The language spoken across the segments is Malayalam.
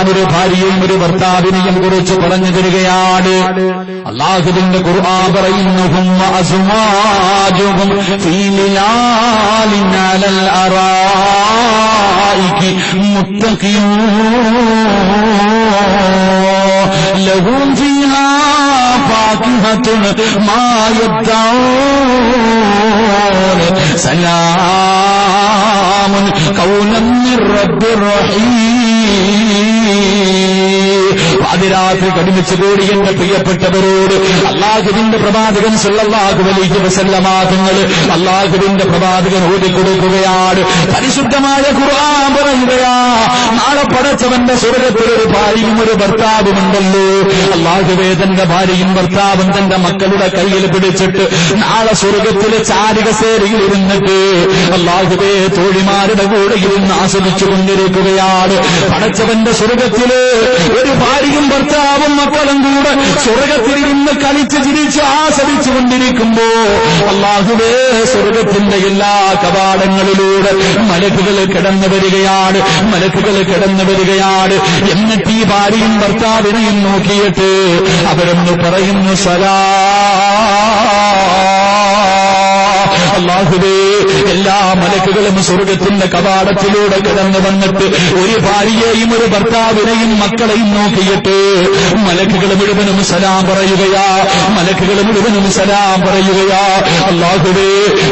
ഖുർആൻ ഒരു ഭാര്യയും ഒരു ഭർത്താവിനെയും കുറിച്ച് പറഞ്ഞു തരികയാണ്. അല്ലാഹുവിന്റെ ഖുർആൻ പറയുന്നു ഹും അസ്വാജുഹും ഫീ ലിലാലിൻ അലൽ അറായികി മുത്തഖിയൂൻ ലഹും ഫീഹാ ഫാകിഹത്തുൻ മാ യദ്ദഊൻ സലാമുൻ ഖൗലൻ മിർ റബ്ബിർ റഹീം. പാതിരാത്രി കടിമിച്ചു കൂടി എന്റെ പ്രിയപ്പെട്ടവരോട് അല്ലാഹുവിന്റെ പ്രവാചകൻ സല്ലല്ലാഹു അലൈഹി വസല്ലമ തങ്ങൾ അല്ലാഹുവിന്റെ പ്രവാചകൻ ഓതിക്കൊടുക്കുകയാണ്. പരിശുദ്ധമായ ഖുർആൻ പറയുകയാ, നാളെ പടച്ചവന്റെ സ്വർഗ്ഗത്തിൽ ഒരു ഭാര്യയും ഒരു ഭർത്താവുമുണ്ടല്ലോ. അല്ലാഹുവേ, തന്റെ ഭാര്യയും ഭർത്താവും തന്റെ മക്കളുടെ കയ്യിൽ പിടിച്ചിട്ട് നാളെ സ്വർഗ്ഗത്തിലെ ചാരികസേരയിൽ ഇരുന്നിട്ട് അല്ലാഹുവേ തോഴിമാരുടെ കൂടെ ഇരുന്ന് ആസ്വദിച്ചു കൊണ്ടിരിക്കുകയാണ്. പടച്ചവന്റെ സ്വർഗ്ഗത്തില് ഒരു ഭാര്യയും ഭർത്താവും മക്കളും കൂടെ സ്വർഗ്ഗത്തിൽ നിന്ന് കളിച്ച് ചിരിച്ച് ആസ്വദിച്ചു കൊണ്ടിരിക്കുമ്പോ അല്ലാഹുവേ, സ്വർഗ്ഗത്തിന്റെ എല്ലാ കവാടങ്ങളിലൂടെ മലക്കുകൾ കിടന്നു വരികയാണ്, മലക്കുകൾ കിടന്നു വരികയാണ്. എന്നിട്ട് ഈ ഭാര്യയും ഭർത്താവിനെയും നോക്കിയിട്ട് അവരൊന്ന് പറയുന്നു അല്ലാഹുവേ, എല്ലാ മലക്കുകളും സ്വർഗ്ഗത്തിന്റെ കവാടത്തിലൂടെ കടന്നു വന്നിട്ട് ഒരു ഭാര്യയെയും ഒരു ഭർത്താവിനെയും മക്കളെയും നോക്കിയിട്ട് മലക്കുകൾ മുഴുവനും സലാം പറയുകയാ, മലക്കുകൾ മുഴുവനും സലാം പറയുകയാ. അല്ലാഹുവേ,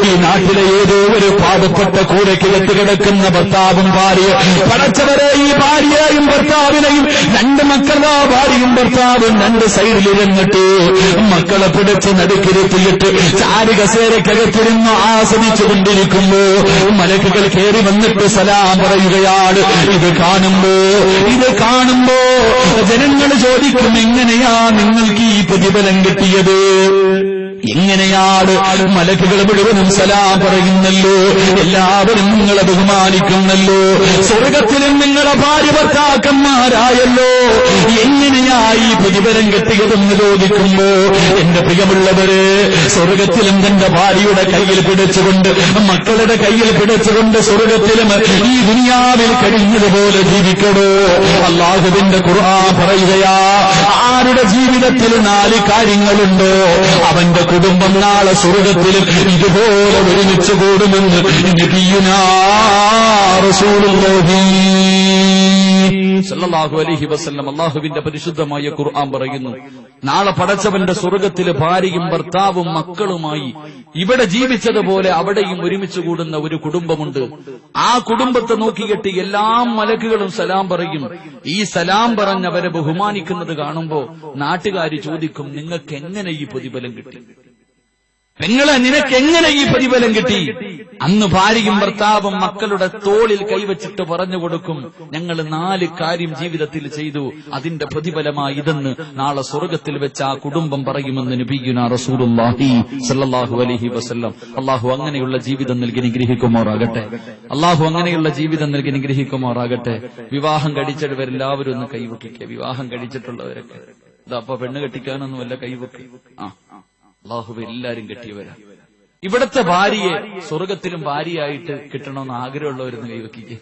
ഈ നാട്ടിലെ ഏതോ ഒരു പാവപ്പെട്ട കൂരയ്ക്ക് എത്തിക്കിടക്കുന്ന ഭർത്താവും ഭാര്യ, പടച്ചവരെ, ഈ ഭാര്യയെയും ഭർത്താവിനെയും രണ്ട് മക്കളാ, ഭാര്യയും ഭർത്താവും രണ്ട് സൈഡിലിരുന്നിട്ട് മക്കളെ പിടിച്ച് നടുക്കിരുത്തിയിട്ട് ചാരികസേരക്കകത്തിരുന്ന് ആസ്വദിച്ചു കൊണ്ടിരിക്കുമ്പോ മലക്കുകൾ കയറി വന്നിട്ട് സലാം പറയുകയാണ്. ഇത് കാണുമ്പോ ജനങ്ങൾ ചോദിക്കും, എങ്ങനെയാ നിങ്ങൾക്ക് ഈ പ്രതിഫലം കിട്ടിയത്? എങ്ങനെയാണ്? മലക്കുകൾ മുഴുവനും സലാം പറയുന്നല്ലോ, എല്ലാവരും നിങ്ങളെ ബഹുമാനിക്കുന്നല്ലോ, സ്വർഗ്ഗത്തിലും നിങ്ങളെ ഭാര്യ ഭർത്താക്കന്മാരായല്ലോ, എങ്ങനെയാ ഈ പ്രതിഫലം കിട്ടിയതെന്ന് ചോദിക്കുമ്പോ എന്റെ പ്രിയമുള്ളവര്, സ്വർഗ്ഗത്തിലും തന്റെ ഭാര്യയുടെ കയ്യിൽ പിടിച്ചുകൊണ്ട് മക്കളുടെ കയ്യിൽ പിടിച്ചുകൊണ്ട് സ്വർഗ്ഗത്തിലും ഈ ദുനിയാവിൽ കഴിഞ്ഞതുപോലെ ജീവിക്കണോ? അല്ലാഹുവിന്റെ ഖുർആൻ പറയുകയാ, ആരുടെ ജീവിതത്തിൽ 4 കാര്യങ്ങളുണ്ടോ അവന്റെ കുടുംബം നാളെ സ്വർഗ്ഗത്തിലും ഇതുപോലെ ഒരുമിച്ച് കൂടുമെന്ന് നബിയുനാ റസൂലുള്ളാഹി സല്ലല്ലാഹു അലൈഹി വസല്ലം അല്ലാഹുവിന്റെ പരിശുദ്ധമായ ഖുർആൻ പറയുന്നു, നാളെ പടച്ചവന്റെ സ്വർഗ്ഗത്തിലെ ഭാര്യയും ഭർത്താവും മക്കളുമായി ഇവിടെ ജീവിച്ചതുപോലെ അവിടെയും ഒരുമിച്ച് കൂടുന്ന ഒരു കുടുംബമുണ്ട്. ആ കുടുംബത്തെ നോക്കിയിട്ട് എല്ലാ മലക്കുകളും സലാം പറയും. ഈ സലാം പറഞ്ഞവരെ ബഹുമാനിക്കുന്നത് കാണുമ്പോ നാട്ടുകാർ ചോദിക്കും, നിങ്ങൾക്ക് എങ്ങനെ ഈ പ്രതിഫലം കിട്ടി? നിനക്കെങ്ങനെ ഈ പ്രതിഫലം കിട്ടി? അന്ന് ഭാര്യയും ഭർത്താവും മക്കളുടെ തോളിൽ കൈവച്ചിട്ട് പറഞ്ഞു കൊടുക്കും, ഞങ്ങൾ 4 കാര്യം ജീവിതത്തിൽ ചെയ്തു, അതിന്റെ ഫലമായി ഇതെന്ന് നാളെ സ്വർഗ്ഗത്തിൽ വെച്ച് ആ കുടുംബം പറയുമെന്ന് നബിയുനാ റസൂലുള്ളാഹി സ്വല്ലല്ലാഹു അലൈഹി വസല്ലം. അല്ലാഹു അങ്ങനെയുള്ള ജീവിതം നൽകി അനുഗ്രഹിക്കുമാറാകട്ടെ. അല്ലാഹു അങ്ങനെയുള്ള ജീവിതം നൽകി അനുഗ്രഹിക്കുമാറാകട്ടെ. വിവാഹം കഴിച്ചവരെല്ലാവരും ഒന്ന് കൈവക്കിക്കുക. വിവാഹം കഴിച്ചിട്ടുള്ളവരൊക്കെ അപ്പൊ പെണ്ണ് കെട്ടിക്കാനൊന്നുമല്ല കൈവക്കി. അല്ലാഹു എല്ലാരും കെട്ടിയവരാ. ഇവിടത്തെ ഭാര്യയെ സ്വർഗ്ഗത്തിലും ഭാര്യയായിട്ട് കിട്ടണമെന്ന് ആഗ്രഹമുള്ളവരെന്ന് കൈവക്കിക്കുക.